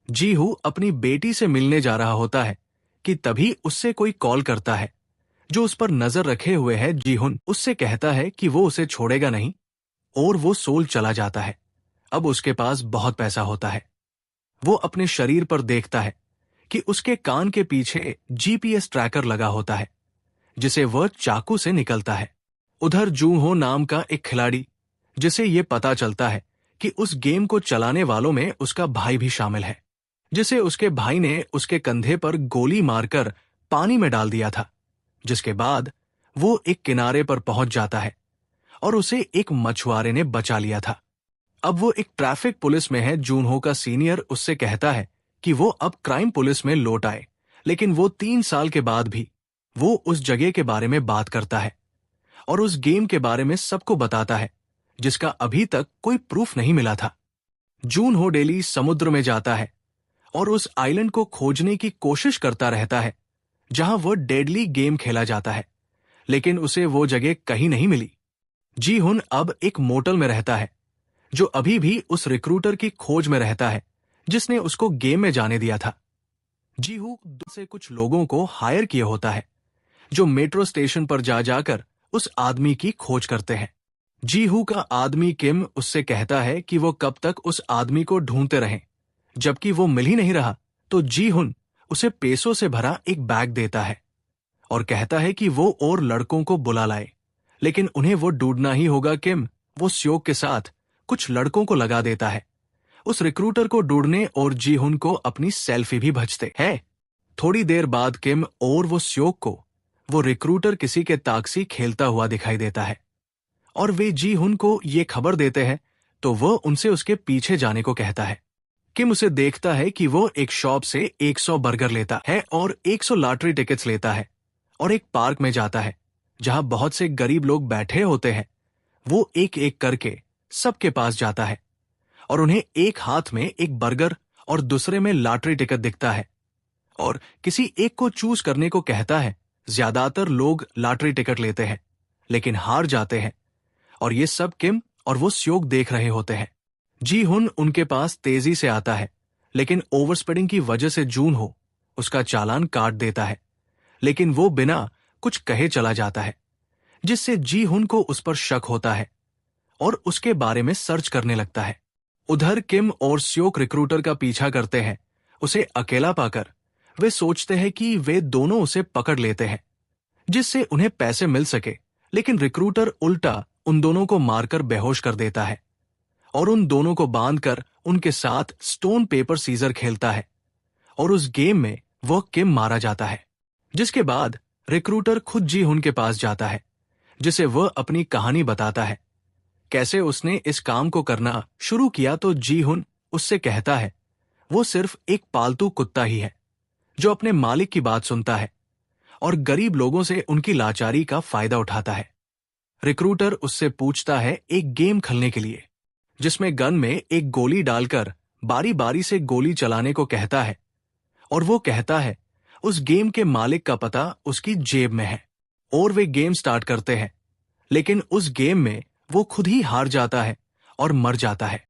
जीहू अपनी बेटी से मिलने जा रहा होता है कि तभी उससे कोई कॉल करता है जो उस पर नजर रखे हुए है। जीहुन उससे कहता है कि वो उसे छोड़ेगा नहीं और वो सोल चला जाता है। अब उसके पास बहुत पैसा होता है। वो अपने शरीर पर देखता है कि उसके कान के पीछे जीपीएस ट्रैकर लगा होता है जिसे वह चाकू से निकलता है। उधर जूहो नाम का एक खिलाड़ी, जिसे ये पता चलता है कि उस गेम को चलाने वालों में उसका भाई भी शामिल है, जिसे उसके भाई ने उसके कंधे पर गोली मारकर पानी में डाल दिया था, जिसके बाद वो एक किनारे पर पहुंच जाता है और उसे एक मछुआरे ने बचा लिया था। अब वो एक ट्रैफिक पुलिस में है। जूनहो का सीनियर उससे कहता है कि वो अब क्राइम पुलिस में लौट आए, लेकिन वो 3 साल के बाद भी वो उस जगह के बारे में बात करता है और उस गेम के बारे में सबको बताता है जिसका अभी तक कोई प्रूफ नहीं मिला था। जूनहो डेली समुद्र में जाता है और उस आइलैंड को खोजने की कोशिश करता रहता है जहां वह डेडली गेम खेला जाता है, लेकिन उसे वो जगह कहीं नहीं मिली। जीहुन अब एक मोटल में रहता है जो अभी भी उस रिक्रूटर की खोज में रहता है जिसने उसको गेम में जाने दिया था। जीहू से कुछ लोगों को हायर किया होता है जो मेट्रो स्टेशन पर जा जाकर उस आदमी की खोज करते हैं। जीहू का आदमी किम उससे कहता है कि वो कब तक उस आदमी को ढूंढते रहें। जबकि वो मिल ही नहीं रहा तो जीहुन उसे पैसों से भरा एक बैग देता है और कहता है कि वो और लड़कों को बुला लाए, लेकिन उन्हें वो ढूंढना ही होगा। किम वो स्योक के साथ कुछ लड़कों को लगा देता है उस रिक्रूटर को ढूंढने और जीहुन को अपनी सेल्फी भी भेजते हैं। थोड़ी देर बाद किम और वो स्योक को वो रिक्रूटर किसी के ताकसी खेलता हुआ दिखाई देता है और वे जीहुन को ये खबर देते हैं तो वह उनसे उसके पीछे जाने को कहता है। किम उसे देखता है कि वो एक शॉप से 100 बर्गर लेता है और 100 लॉटरी टिकट्स लेता है और एक पार्क में जाता है जहां बहुत से गरीब लोग बैठे होते हैं। वो एक एक करके सबके पास जाता है और उन्हें एक हाथ में एक बर्गर और दूसरे में लॉटरी टिकट दिखता है और किसी एक को चूज करने को कहता है। ज्यादातर लोग लॉटरी टिकट लेते हैं लेकिन हार जाते हैं और ये सब किम और वो स्योक देख रहे होते हैं। जीहुन उनके पास तेजी से आता है, लेकिन ओवर स्पीडिंग की वजह से जूनहो उसका चालान काट देता है, लेकिन वो बिना कुछ कहे चला जाता है, जिससे जीहुन को उस पर शक होता है और उसके बारे में सर्च करने लगता है। उधर किम और स्योक रिक्रूटर का पीछा करते हैं। उसे अकेला पाकर वे सोचते हैं कि वे दोनों उसे पकड़ लेते हैं जिससे उन्हें पैसे मिल सके, लेकिन रिक्रूटर उल्टा उन दोनों को मारकर बेहोश कर देता है और उन दोनों को बांधकर उनके साथ स्टोन पेपर सीजर खेलता है और उस गेम में वह किम मारा जाता है। जिसके बाद रिक्रूटर खुद जीहुन के पास जाता है जिसे वह अपनी कहानी बताता है, कैसे उसने इस काम को करना शुरू किया। तो जीहुन उससे कहता है वो सिर्फ एक पालतू कुत्ता ही है जो अपने मालिक की बात सुनता है और गरीब लोगों से उनकी लाचारी का फायदा उठाता है। रिक्रूटर उससे पूछता है एक गेम खेलने के लिए जिसमें गन में एक गोली डालकर बारी बारी से गोली चलाने को कहता है और वो कहता है उस गेम के मालिक का पता उसकी जेब में है और वे गेम स्टार्ट करते हैं, लेकिन उस गेम में वो खुद ही हार जाता है और मर जाता है।